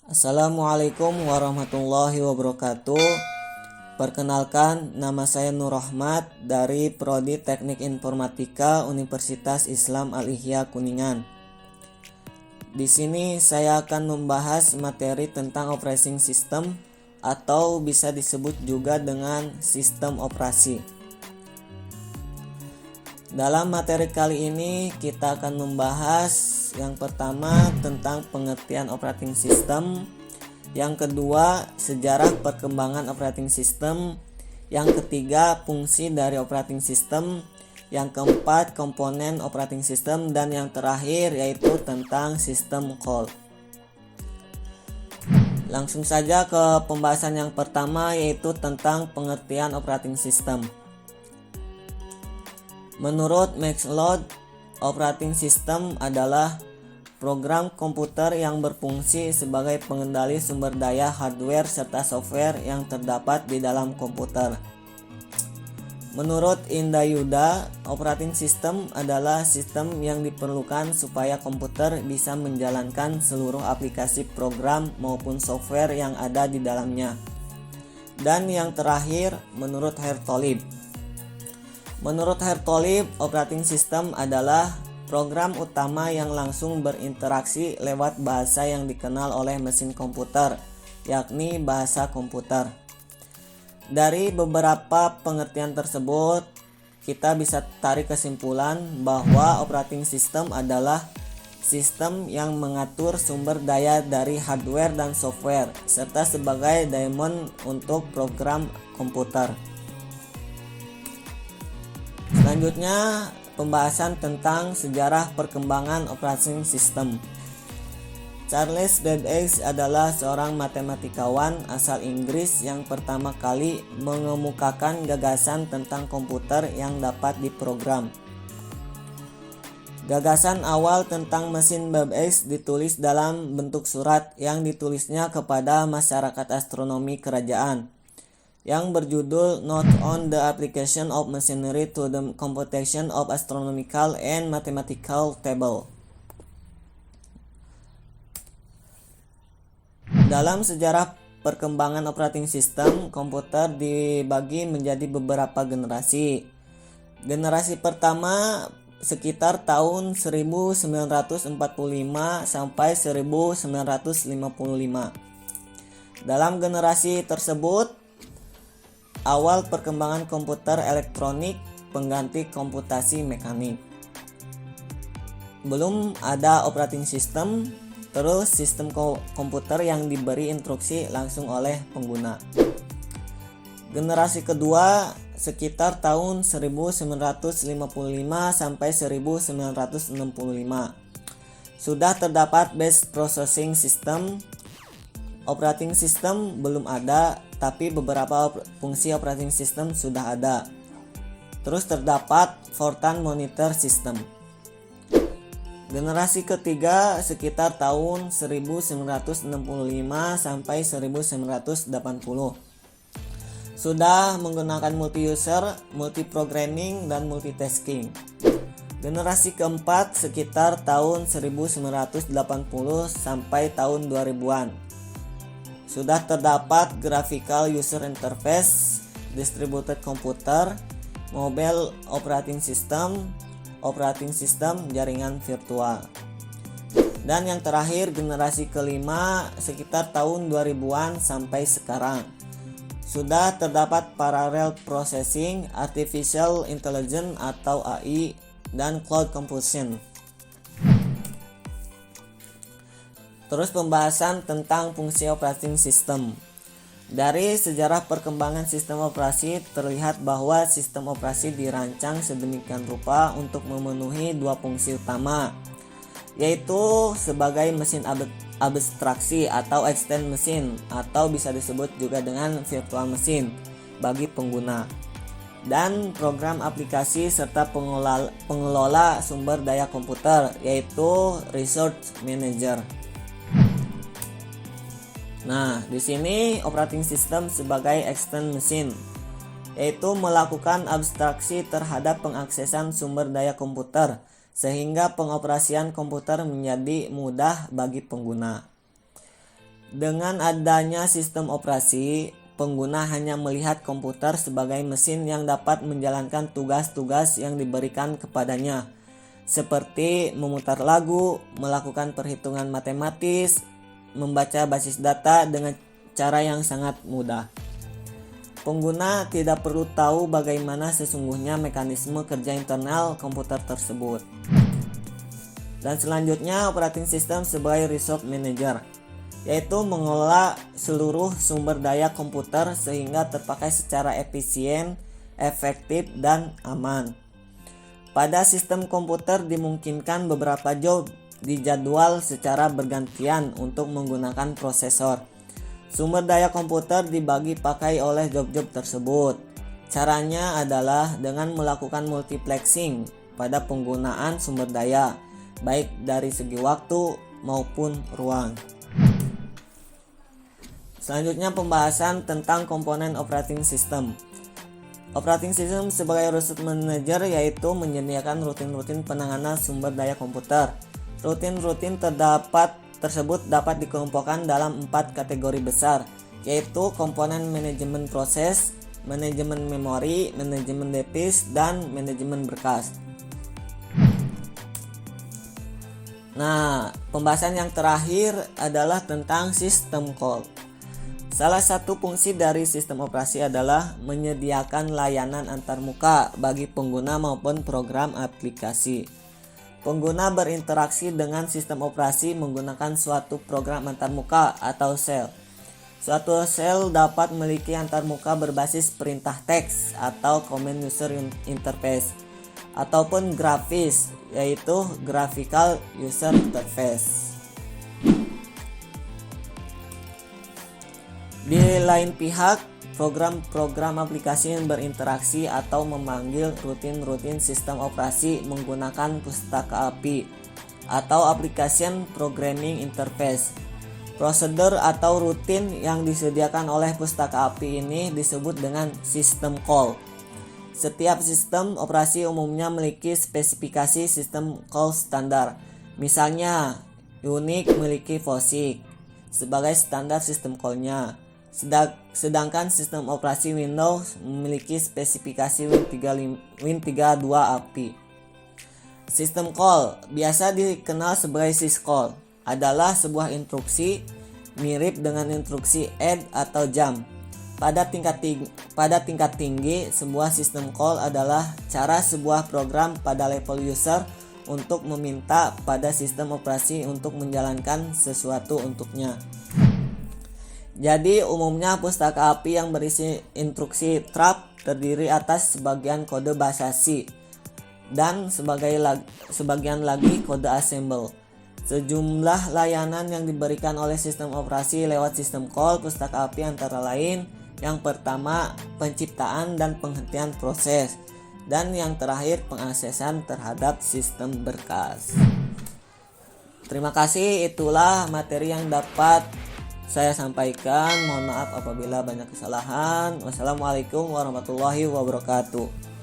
Assalamualaikum warahmatullahi wabarakatuh. Perkenalkan, nama saya Nur Rahmat dari Prodi Teknik Informatika Universitas Islam Al-Ihya Kuningan. Di sini saya akan membahas materi tentang operating system atau bisa disebut juga dengan sistem operasi. Dalam materi kali ini kita akan membahas yang pertama tentang pengertian operating system, yang kedua sejarah perkembangan operating system, yang ketiga fungsi dari operating system, yang keempat komponen operating system, dan yang terakhir yaitu tentang sistem call. Langsung saja ke pembahasan yang pertama yaitu tentang pengertian operating system. Menurut Max Load, operating system adalah program komputer yang berfungsi sebagai pengendali sumber daya hardware serta software yang terdapat di dalam komputer. Menurut Indah Yuda, operating system adalah sistem yang diperlukan supaya komputer bisa menjalankan seluruh aplikasi program maupun software yang ada di dalamnya. Dan yang terakhir, menurut Hertolib. Menurut Hertolib, operating system adalah program utama yang langsung berinteraksi lewat bahasa yang dikenal oleh mesin komputer, yakni bahasa komputer. Dari beberapa pengertian tersebut, kita bisa tarik kesimpulan bahwa operating system adalah sistem yang mengatur sumber daya dari hardware dan software, serta sebagai daemon untuk program komputer. Selanjutnya, pembahasan tentang sejarah perkembangan operating system. Charles Babbage adalah seorang matematikawan asal Inggris yang pertama kali mengemukakan gagasan tentang komputer yang dapat diprogram. Gagasan awal tentang mesin Babbage ditulis dalam bentuk surat yang ditulisnya kepada masyarakat astronomi kerajaan, yang berjudul Note on the Application of Machinery to the Computation of Astronomical and Mathematical Table. Dalam sejarah perkembangan operating system, komputer dibagi menjadi beberapa generasi. Generasi pertama sekitar tahun 1945 sampai 1955. Dalam generasi tersebut, awal perkembangan komputer elektronik pengganti komputasi mekanik. Belum ada operating system, terus sistem komputer yang diberi instruksi langsung oleh pengguna. Generasi kedua sekitar tahun 1955 sampai 1965. Sudah terdapat base processing system. Operating system belum ada, tapi beberapa fungsi operating system sudah ada. Terus terdapat Fortran monitor system. Generasi ketiga sekitar tahun 1965 sampai 1980. Sudah menggunakan multi-user, multi-programming, dan multitasking. Generasi keempat sekitar tahun 1980 sampai tahun 2000-an. Sudah terdapat graphical user interface, distributed computer, mobile operating system jaringan virtual. Dan yang terakhir generasi kelima sekitar tahun 2000-an sampai sekarang. Sudah terdapat parallel processing, artificial intelligence atau AI, dan cloud computing. Terus pembahasan tentang fungsi operating system. Dari sejarah perkembangan sistem operasi terlihat bahwa sistem operasi dirancang sedemikian rupa untuk memenuhi dua fungsi utama, yaitu sebagai mesin abstraksi atau extend mesin, atau bisa disebut juga dengan virtual mesin bagi pengguna, dan program aplikasi serta pengelola sumber daya komputer, yaitu resource manager. Nah, di sini operating system sebagai extend mesin, yaitu melakukan abstraksi terhadap pengaksesan sumber daya komputer sehingga pengoperasian komputer menjadi mudah bagi pengguna. Dengan adanya sistem operasi, pengguna hanya melihat komputer sebagai mesin yang dapat menjalankan tugas-tugas yang diberikan kepadanya, seperti memutar lagu, melakukan perhitungan matematis, membaca basis data dengan cara yang sangat mudah. Pengguna tidak perlu tahu bagaimana sesungguhnya mekanisme kerja internal komputer tersebut. Dan selanjutnya, operating system sebagai resource manager, yaitu mengelola seluruh sumber daya komputer sehingga terpakai secara efisien, efektif, dan aman. Pada sistem komputer dimungkinkan beberapa job dijadwal secara bergantian untuk menggunakan prosesor. Sumber daya komputer dibagi pakai oleh job-job tersebut. Caranya adalah dengan melakukan multiplexing pada penggunaan sumber daya, baik dari segi waktu maupun ruang. Selanjutnya pembahasan tentang komponen operating system. Operating system sebagai resource manager yaitu menyediakan rutin-rutin penanganan sumber daya komputer. Rutin-rutin tersebut dapat dikelompokkan dalam 4 kategori besar, yaitu komponen manajemen proses, manajemen memori, manajemen disk, dan manajemen berkas. Nah, pembahasan yang terakhir adalah tentang system call. Salah satu fungsi dari sistem operasi adalah menyediakan layanan antarmuka bagi pengguna maupun program aplikasi. Pengguna berinteraksi dengan sistem operasi menggunakan suatu program antarmuka atau shell. Suatu shell dapat memiliki antarmuka berbasis perintah teks atau command user interface, ataupun grafis, yaitu graphical user interface. Di lain pihak, program-program aplikasi yang berinteraksi atau memanggil rutin-rutin sistem operasi menggunakan pustaka API atau application programming interface. Prosedur atau rutin yang disediakan oleh pustaka API ini disebut dengan system call. Setiap sistem operasi umumnya memiliki spesifikasi sistem call standar. Misalnya, Unix memiliki POSIX sebagai standar sistem call-nya. Sedangkan sistem operasi Windows memiliki spesifikasi Win32 API. Sistem call, biasa dikenal sebagai syscall, adalah sebuah instruksi mirip dengan instruksi add atau jump. Pada tingkat tinggi, sebuah sistem call adalah cara sebuah program pada level user untuk meminta pada sistem operasi untuk menjalankan sesuatu untuknya. Jadi umumnya pustaka API yang berisi instruksi trap terdiri atas sebagian kode bahasa C dan sebagian lagi kode assemble. Sejumlah layanan yang diberikan oleh sistem operasi lewat sistem call pustaka API antara lain: yang pertama, penciptaan dan penghentian proses, dan yang terakhir, pengaksesan terhadap sistem berkas. Terima kasih, itulah materi yang dapat saya sampaikan. Mohon maaf apabila banyak kesalahan. Wassalamualaikum warahmatullahi wabarakatuh.